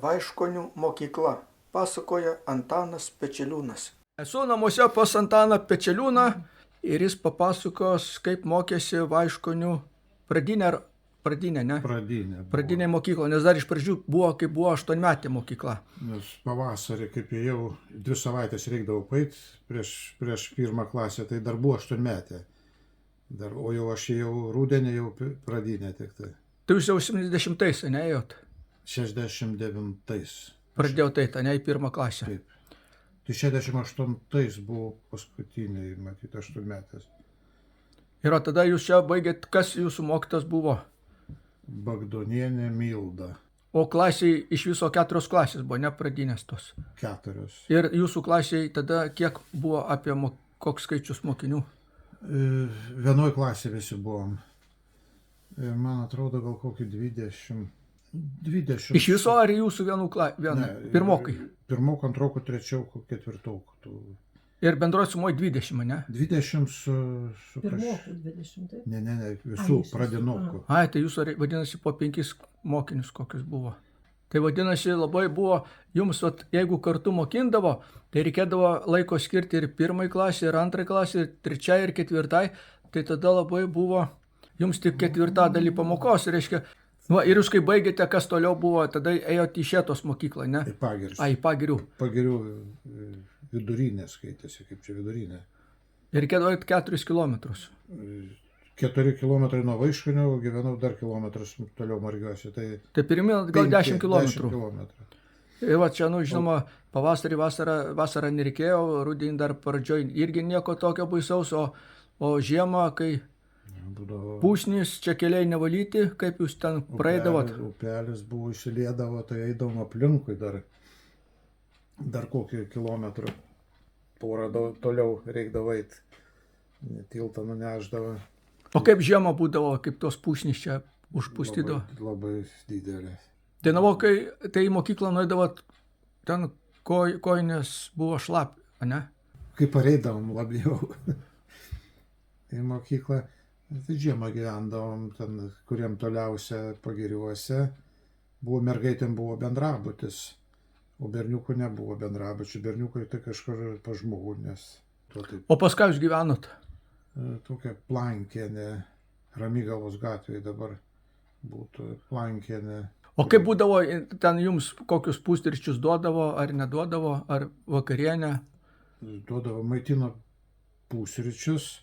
Vaiškonių mokykla, pasakoja Antanas Pečeliūnas. Esu namuose pas Antaną Pečeliūną ir jis papasakos, kaip mokėsi Vaiškonių pradinė mokykla, nes dar iš pradžių buvo, kaip buvo 8-metė mokykla. Nes pavasarį, kaip jau 2 savaitės reikdavo paeit prieš 1 klasę, tai dar buvo 8-metė. O jau aš jau rudenį jau pradinė tik tai. Tai jūs jau 70-ais, ne, ėjot? 69-ais. Pradėjau tai, ne, į 1 klasę. Taip. Tai 68-ais buvo paskutiniai, matyti, 8-metės. Ir tada jūs čia baigėt, kas jūsų mokytas buvo? Bagdonienė Milda. O klasiai iš viso 4 klasės buvo, ne pradinės tos? 4. Ir jūsų klasiai tada kiek buvo apie koks skaičius mokinių? Vienoj klasė visi buvom. Man atrodo, gal kokį 20. Iš viso ar jūsų vienų pirmokai? Pirmokų, antrokų, trečiokų, ketvirtokų. Ir bendroji sumoji 20, ne? 20 su Pirmokų 20, taip? Ne, visų pradinokų. Ai, tai jūsų vadinasi po 5 mokinius kokius buvo. Tai vadinasi labai buvo, jums, jeigu kartu mokindavo, tai reikėdavo laiko skirti ir 1 klasė, ir 2 klasė, ir 3 ir 4, tai tada labai buvo jums tik 4 pamokos, reiškia. Ir jūs kai baigėte, kas toliau buvo, tada ėjote į Šėtos mokyklą, ne? Į Pagirius. Į Pagirių. Pagirių vidurinė skaitėsi, kaip čia vidurinė. Ir reikėdavo 4 kilometrus. 4 kilometrai nuo Vaiškonių, gyvenau dar kilometrus toliau Margiuose. Tai pirmi gal 10 kilometrų. 10 kilometrų. Ir va čia, žinoma, pavasarį, vasarą nereikėjo, rudenį dar pradžioj irgi nieko tokio baisaus, o žiemą, kai pusnys, čia keliai nevalyti, kaip jūs ten praeidavot? Upelis buvo išsiliedavo, tai eidavom aplinkui dar kokį kilometrų. Porą toliau reikdavo eiti, tiltą nuneždavo. O kaip žiemą būdavo, kaip tos pusnys čia užpustydavo? Labai didelė. Tai navokai, tai į mokyklą nueidavot, ten kojinės buvo šlapi, ne? Kaip pareidavom labiau į mokyklą. Tai žiemą gyvendavom, ten, kuriem toliausia Pagiriuose. Mergaitėm buvo bendrabutis, o berniukų nebuvo bendrabučių. Berniukai tai kažkur pas žmogų, nes... O pas ką jūs gyvenot? Tokia Plankienė, Ramygalos gatvėje dabar būtų Plankienė. O kaip būdavo, ten jums kokius pusryčius duodavo, ar neduodavo, ar vakarienę? Duodavo, maitino pusryčius.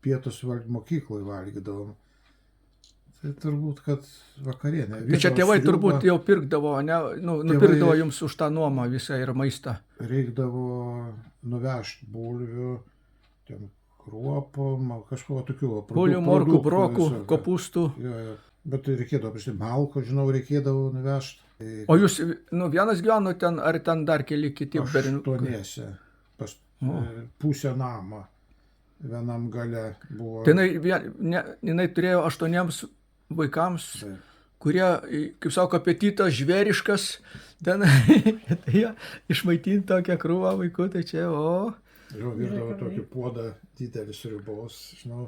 Pietus mokykloje valgydavom. Tai turbūt, kad vakarienė. Tai čia tėvai turbūt jau pirkdavo, ne? Nupirkdavo jums už tą nuomą visą ir maistą. Reikdavo nuvežti bulvių, ten kruopom, kažko tokių. Bulvių, morkų, brokų, kopūstų. Jo. Bet reikėdavo, malko, žinau, reikėdavo nuvežti. O jūs vienas gyveno ten, ar ten dar keli kiti berniukai? 8, pusę namą. Vienam gale buvo... Tai jinai turėjo 8 vaikams, kurie, kaip sako, apetitas žvėriškas, ten išmaitinti tokią krūvą vaikų, tai čia, Jau virdavo tokį puodą didelis sriubos, žinau,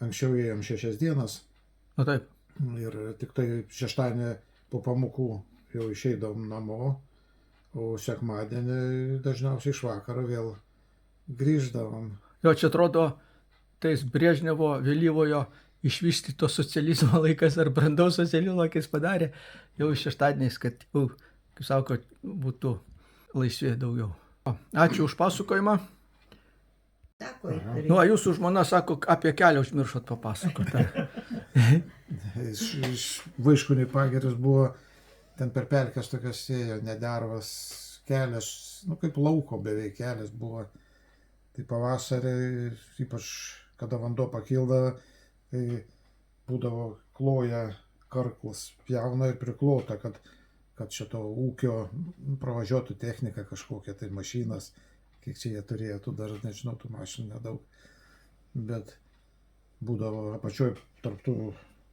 anksčiau ėjom 6 dienas. Na taip. Ir tik tai šeštadienį po pamokų jau išeidavom namo, o sekmadienį dažniausiai iš vakaro vėl grįždavom. Jo, čia atrodo, tais Brežnevo vėlyvojo išvystyto socializmo laikas ar brandaus socializmo laikais padarė, jau šeštadieniais, kad, kaip sako, būtų laisvė daugiau. Ačiū už pasakojimą. Jūsų žmona sako, apie kelią užmiršot papasakoti. Iš Vaiškonių Pagirius buvo, ten per pelkes tokias ėjo, nedervas kelias, kaip lauko beveik kelias buvo. Tai pavasarį, ypač kada vanduo pakildavo, tai būdavo kloja karklas, pjauna ir priklota, kad šito ūkio pravažiuotų technika kažkokia, tai mašinas, kiek čia jie turėtų, dar nežinau, tų mašinų nedaug. Bet būdavo apačioj tarptų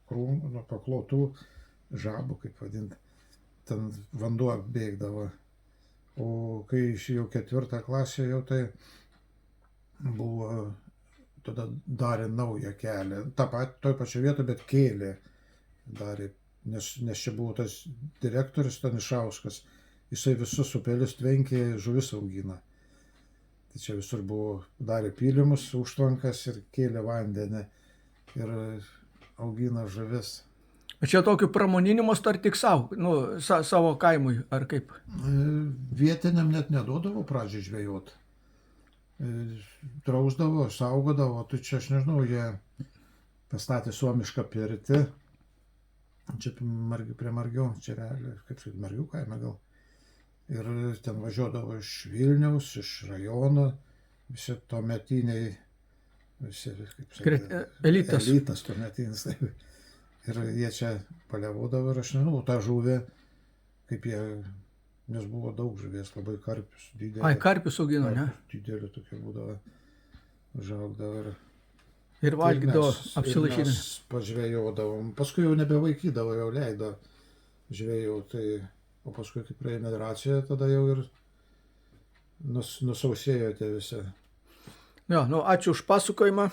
krūmų, paklotų žabų, kaip vadinti, ten vanduo bėgdavo. O kai jau 4 klasė jau tai buvo, tada darė naują kelią, toj pačioje vietoje, bet kėlė, darė nes čia buvo tas direktorius Stanišauskas, jisai visus upelius tvenkė, žuvis augina. Tai čia visur buvo, darė pylimus, užtvankas ir kėlė vandenį ir augina žuvis. Bet čia tokiu pramoniniu mastu ar tik savo, savo kaimui, ar kaip? Vietiniam net neduodavo pradžiai žvejot. Drausdavo, saugodavo, tai čia aš nežinau, jie pastatė suomišką pirtį, čia prie Margių, čia realiai, kaip sakyti, Margių kaime gal. Ir ten važiuodavo iš Vilniaus, iš rajono, visi tuometiniai, visi, kaip sakyti, elitas tuometinis. Ir jie čia palevodavo ir aš nežinau, tą žuvį, kaip jie, nes buvo daug žuvies, labai karpius, didelė. Ai, karpius augino, ne? Didelė tokia būdavo, žaugdavo ir valgydavo apsilašydami. Mes pažvejodavom, paskui jau nebevaikydavo, jau leido žvejoti, o paskui kai praėjo migracija, tada jau ir nusausėjo tie visi. Jo, ačiū už pasakojimą.